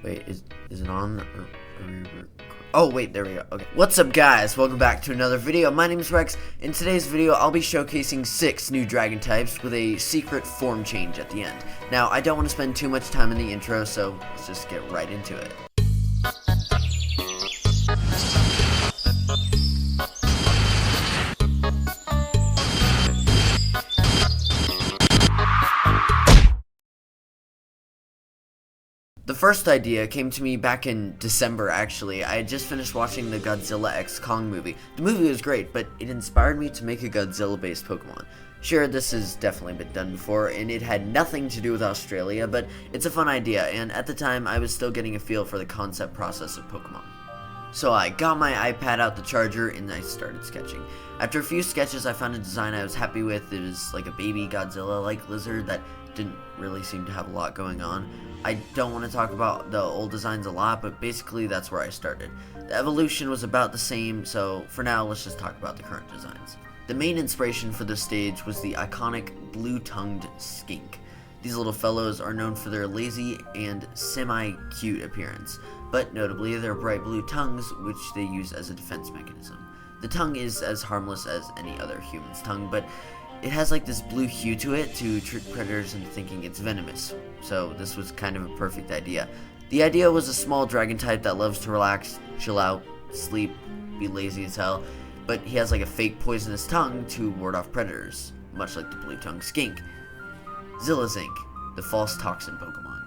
Wait, is it on? Oh wait, there we go. Okay. What's up guys? Welcome back to another video. My name is Rex. In today's video, I'll be showcasing 6 new dragon types with a secret form change at the end. Now, I don't want to spend too much time in the intro, so let's just get right into it. The first idea came to me back in December, actually. I had just finished watching the Godzilla x Kong movie. The movie was great, but it inspired me to make a Godzilla-based Pokemon. Sure, this has definitely been done before, and it had nothing to do with Australia, but it's a fun idea, and at the time, I was still getting a feel for the concept process of Pokemon. So I got my iPad out the charger, and I started sketching. After a few sketches, I found a design I was happy with. It was like a baby Godzilla-like lizard that didn't really seem to have a lot going on. I don't want to talk about the old designs a lot, but basically that's where I started. The evolution was about the same, so for now let's just talk about the current designs. The main inspiration for this stage was the iconic blue-tongued skink. These little fellows are known for their lazy and semi-cute appearance, but notably their bright blue tongues, which they use as a defense mechanism. The tongue is as harmless as any other human's tongue, but it has like this blue hue to it to trick predators into thinking it's venomous, so this was kind of a perfect idea. The idea was a small dragon type that loves to relax, chill out, sleep, be lazy as hell, but he has like a fake poisonous tongue to ward off predators, much like the blue-tongued skink. Zillazink, the false toxin Pokemon.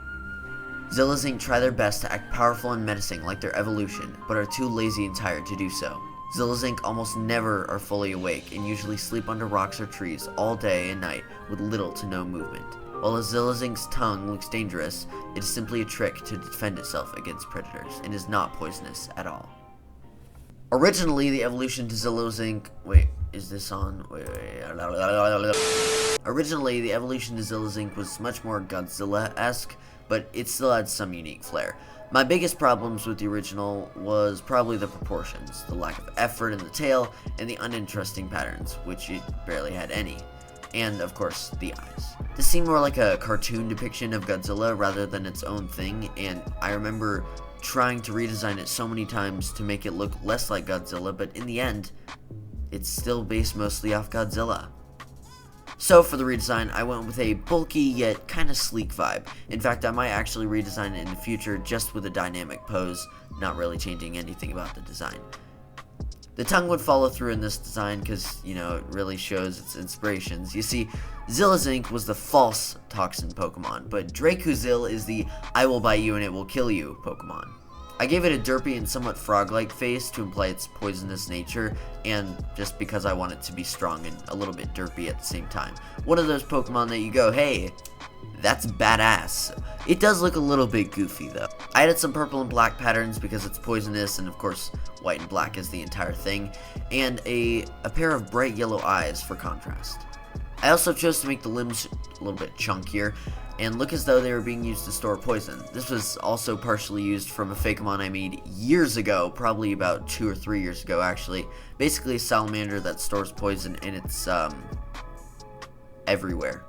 Zillazink try their best to act powerful and menacing like their evolution, but are too lazy and tired to do so. Zillazink almost never are fully awake and usually sleep under rocks or trees all day and night with little to no movement. While a Zillazink's tongue looks dangerous, it is simply a trick to defend itself against predators and is not poisonous at all. Originally, the evolution to Zillazink... Originally, the evolution to Zillazink was much more Godzilla-esque, but it still had some unique flair. My biggest problems with the original was probably the proportions, the lack of effort in the tail, and the uninteresting patterns, which it barely had any. And, of course, the eyes. This seemed more like a cartoon depiction of Godzilla rather than its own thing, and I remember trying to redesign it so many times to make it look less like Godzilla, but in the end, it's still based mostly off Godzilla. So for the redesign, I went with a bulky yet kinda sleek vibe. In fact, I might actually redesign it in the future just with a dynamic pose, not really changing anything about the design. The tongue would follow through in this design because, you know, it really shows its inspirations. You see, Zillazink was the false toxin Pokemon, but Drakuzil is the I will bite you and it will kill you Pokemon. I gave it a derpy and somewhat frog-like face to imply its poisonous nature, and just because I want it to be strong and a little bit derpy at the same time. One of those Pokemon that you go, hey, that's badass. It does look a little bit goofy though. I added some purple and black patterns because it's poisonous, and of course white and black is the entire thing, and a pair of bright yellow eyes for contrast. I also chose to make the limbs a little bit chunkier and look as though they were being used to store poison. This was also partially used from a fakemon I made years ago, probably about 2 or 3 years ago actually. Basically a salamander that stores poison, and it's everywhere.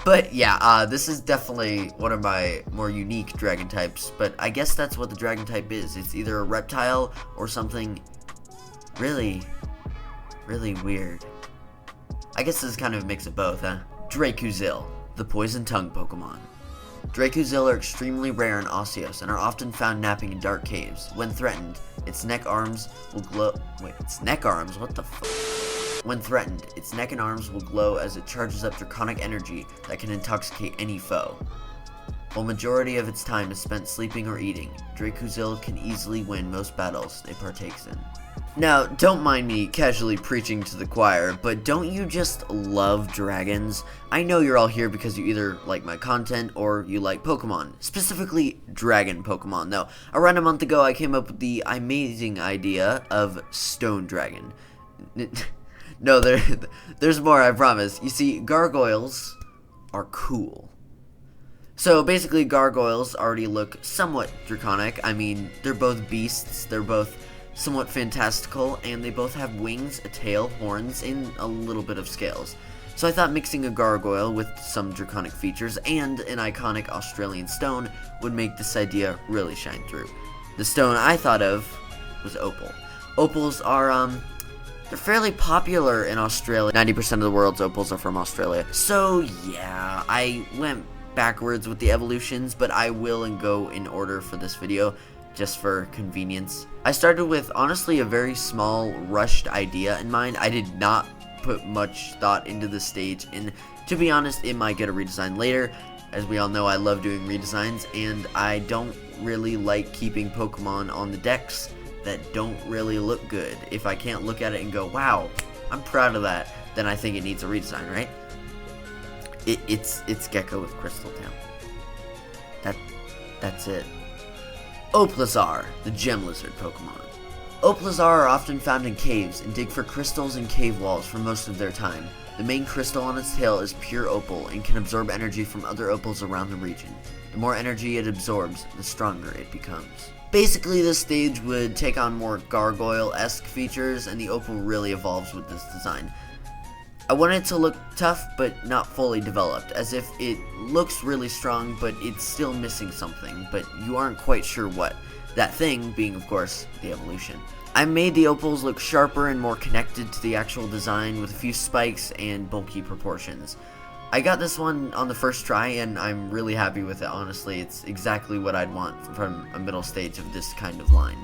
But yeah, this is definitely one of my more unique dragon types, but I guess that's what the dragon type is. It's either a reptile or something really, really weird. I guess this is kind of a mix of both, huh? Drakuzil, the poison tongue Pokemon. Drakuzil are extremely rare in Ausseos and are often found napping in dark caves. When threatened, its neck arms will glow. Its neck arms? What the fuck? When threatened, its neck and arms will glow as it charges up draconic energy that can intoxicate any foe. While majority of its time is spent sleeping or eating, Drakuzil can easily win most battles it partakes in. Now, don't mind me casually preaching to the choir, but don't you just love dragons? I know you're all here because you either like my content or you like Pokemon. Specifically, dragon Pokemon, though. Around a month ago, I came up with the Eyemazing idea of Stone Dragon. No, there's more, I promise. You see, gargoyles are cool. So basically, gargoyles already look somewhat draconic. I mean, they're both beasts, they're both somewhat fantastical, and they both have wings, a tail, horns, and a little bit of scales. So I thought mixing a gargoyle with some draconic features and an iconic Australian stone would make this idea really shine through. The stone I thought of was opal. Opals are, they're fairly popular in Australia. 90% of the world's opals are from Australia. So yeah, I went backwards with the evolutions, but I will and go in order for this video, just for convenience. I started with, honestly, a very small, rushed idea in mind. I did not put much thought into the stage, and to be honest, it might get a redesign later. As we all know, I love doing redesigns, and I don't really like keeping Pokemon on the decks that don't really look good. If I can't look at it and go, wow, I'm proud of that, then I think it needs a redesign, right? It's Gecko with Crystal Tail. That's it. Opalizar, the gem lizard Pokemon. Opalizar are often found in caves and dig for crystals in cave walls for most of their time. The main crystal on its tail is pure opal and can absorb energy from other opals around the region. The more energy it absorbs, the stronger it becomes. Basically, this stage would take on more gargoyle-esque features, and the opal really evolves with this design. I want it to look tough, but not fully developed, as if it looks really strong, but it's still missing something, but you aren't quite sure what. That thing being, of course, the evolution. I made the opals look sharper and more connected to the actual design with a few spikes and bulky proportions. I got this one on the first try, and I'm really happy with it, honestly. It's exactly what I'd want from a middle stage of this kind of line.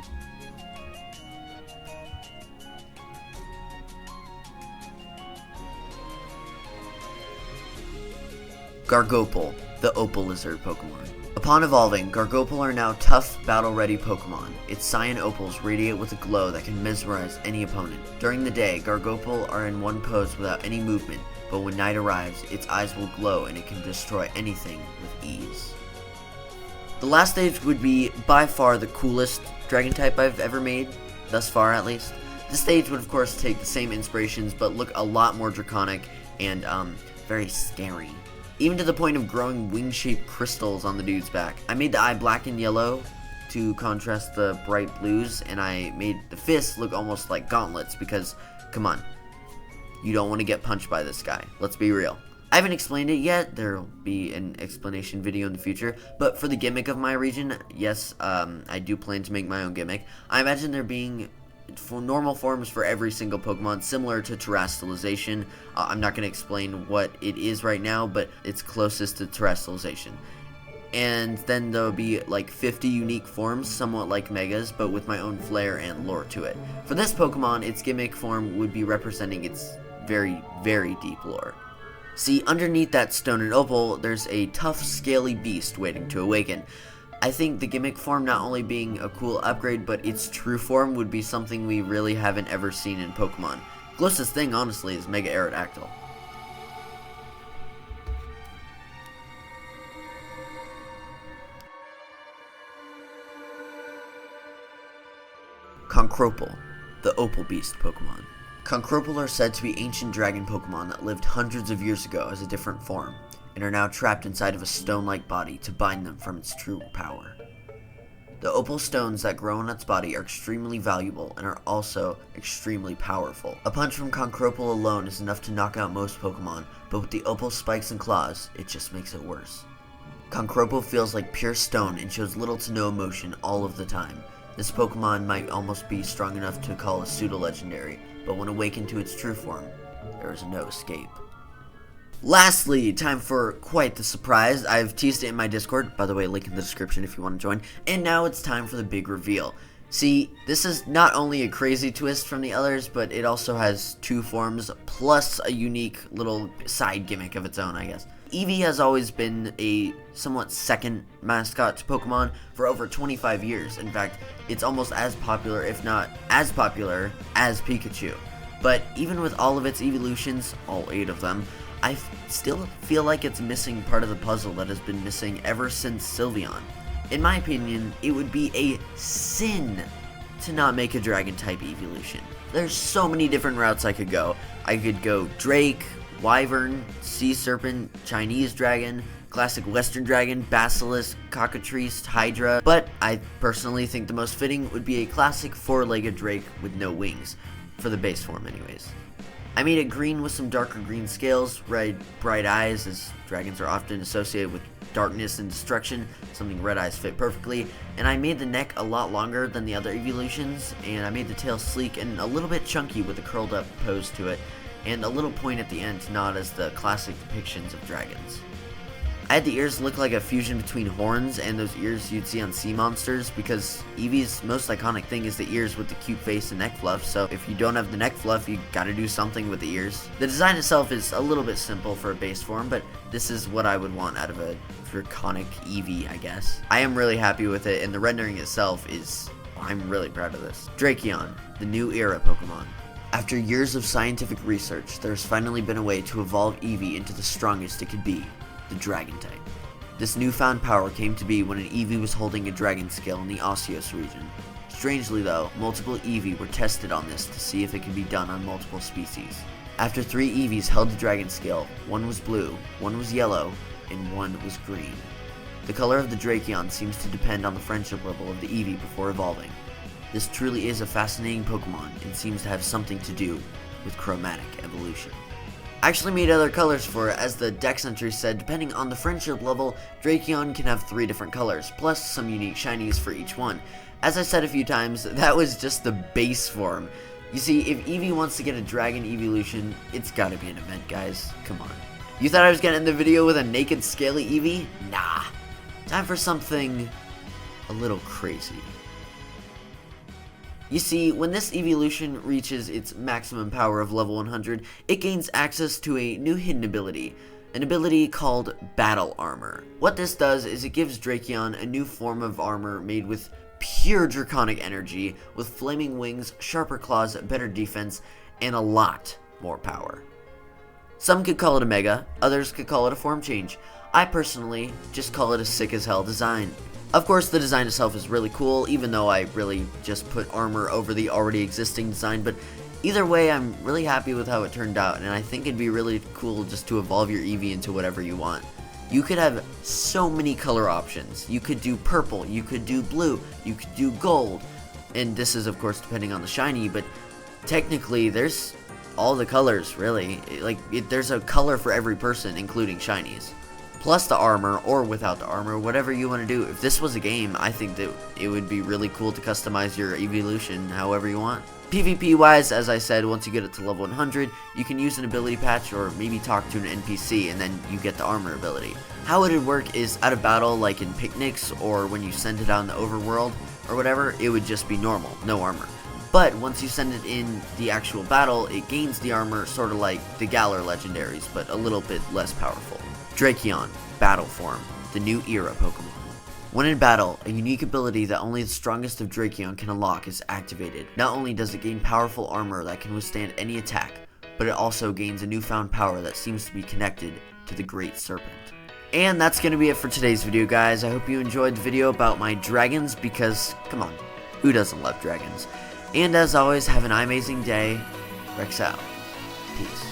Gargopal, the Opalizar Pokemon. Upon evolving, Gargopal are now tough, battle-ready Pokemon. Its cyan opals radiate with a glow that can mesmerize any opponent. During the day, Gargopal are in one pose without any movement, but when night arrives, its eyes will glow and it can destroy anything with ease. The last stage would be by far the coolest dragon type I've ever made, thus far at least. This stage would of course take the same inspirations, but look a lot more draconic and very scary. Even to the point of growing wing-shaped crystals on the dude's back. I made the eye black and yellow to contrast the bright blues, and I made the fists look almost like gauntlets because, come on, you don't want to get punched by this guy. Let's be real. I haven't explained it yet. There'll be an explanation video in the future, but for the gimmick of my region, yes, I do plan to make my own gimmick. I imagine there being normal forms for every single Pokemon, similar to terrestrialization. I'm not going to explain what it is right now, but it's closest to terrestrialization. And then there'll be like 50 unique forms, somewhat like Megas, but with my own flair and lore to it. For this Pokemon, its gimmick form would be representing its very, very deep lore. See, underneath that stone and opal, there's a tough, scaly beast waiting to awaken. I think the gimmick form not only being a cool upgrade, but its true form would be something we really haven't ever seen in Pokemon. Closest thing, honestly, is Mega Aerodactyl. Concropal, the Opal Beast Pokemon. Concropal are said to be ancient dragon Pokemon that lived hundreds of years ago as a different form, and are now trapped inside of a stone-like body to bind them from its true power. The opal stones that grow in its body are extremely valuable and are also extremely powerful. A punch from Concropal alone is enough to knock out most Pokemon, but with the opal spikes and claws, it just makes it worse. Concropal feels like pure stone and shows little to no emotion all of the time. This Pokemon might almost be strong enough to call a pseudo-legendary, but when awakened to its true form, there is no escape. Lastly, time for quite the surprise. I've teased it in my Discord, by the way, link in the description if you want to join, and now it's time for the big reveal. See, this is not only a crazy twist from the others, but it also has two forms, plus a unique little side gimmick of its own, I guess. Eevee has always been a somewhat second mascot to Pokemon for over 25 years. In fact, it's almost as popular, if not as popular, as Pikachu. But even with all of its evolutions, all 8 of them, I still feel like it's missing part of the puzzle that has been missing ever since Sylveon. In my opinion, it would be a sin to not make a Dragon-type evolution. There's so many different routes I could go. I could go Drake, Wyvern, Sea Serpent, Chinese Dragon, Classic Western Dragon, Basilisk, Cockatrice, Hydra, but I personally think the most fitting would be a classic 4-legged Drake with no wings, for the base form anyways. I made it green with some darker green scales, red bright eyes, as dragons are often associated with darkness and destruction, something red eyes fit perfectly, and I made the neck a lot longer than the other evolutions, and I made the tail sleek and a little bit chunky with a curled up pose to it, and a little point at the end to nod as the classic depictions of dragons. I had the ears look like a fusion between horns and those ears you'd see on sea monsters, because Eevee's most iconic thing is the ears with the cute face and neck fluff, so if you don't have the neck fluff, you gotta do something with the ears. The design itself is a little bit simple for a base form, but this is what I would want out of a draconic Eevee, I guess. I am really happy with it, and the rendering itself is... I'm really proud of this. Drakeon, the new era Pokemon. After years of scientific research, there's finally been a way to evolve Eevee into the strongest it could be. The Dragon type. This newfound power came to be when an Eevee was holding a dragon scale in the Ausseos region. Strangely though, multiple Eevee were tested on this to see if it could be done on multiple species. After 3 Eevees held the dragon scale, one was blue, one was yellow, and one was green. The color of the Drakeon seems to depend on the friendship level of the Eevee before evolving. This truly is a fascinating Pokemon and seems to have something to do with chromatic evolution. I actually made other colors for it, as the Dex entry said depending on the friendship level, Drakeon can have 3 different colors, plus some unique shinies for each one. As I said a few times, that was just the base form. You see, if Eevee wants to get a dragon evolution, it's gotta be an event, guys. Come on. You thought I was gonna end the video with a naked scaly Eevee? Nah. Time for something a little crazy. You see, when this evolution reaches its maximum power of level 100, it gains access to a new hidden ability, an ability called Battle Armor. What this does is it gives Drakeon a new form of armor made with pure draconic energy, with flaming wings, sharper claws, better defense, and a lot more power. Some could call it a mega, others could call it a form change. I personally just call it a sick as hell design. Of course, the design itself is really cool, even though I really just put armor over the already existing design, but either way, I'm really happy with how it turned out, and I think it'd be really cool just to evolve your Eevee into whatever you want. You could have so many color options. You could do purple, you could do blue, you could do gold, and this is of course depending on the shiny, but technically there's all the colors, really. There's a color for every person, including shinies. Plus the armor, or without the armor, whatever you want to do. If this was a game, I think that it would be really cool to customize your evolution however you want. PvP wise, as I said, once you get it to level 100, you can use an ability patch or maybe talk to an NPC and then you get the armor ability. How it would work is out of battle, like in picnics or when you send it out in the overworld or whatever, it would just be normal, no armor. But once you send it in the actual battle, it gains the armor, sort of like the Galar legendaries, but a little bit less powerful. Drakeon, Battle Form, the new era Pokemon. When in battle, a unique ability that only the strongest of Drakeon can unlock is activated. Not only does it gain powerful armor that can withstand any attack, but it also gains a newfound power that seems to be connected to the Great Serpent. And that's going to be it for today's video, guys. I hope you enjoyed the video about my dragons, because, come on, who doesn't love dragons? And as always, have an Eyemazing day. Rex out. Peace.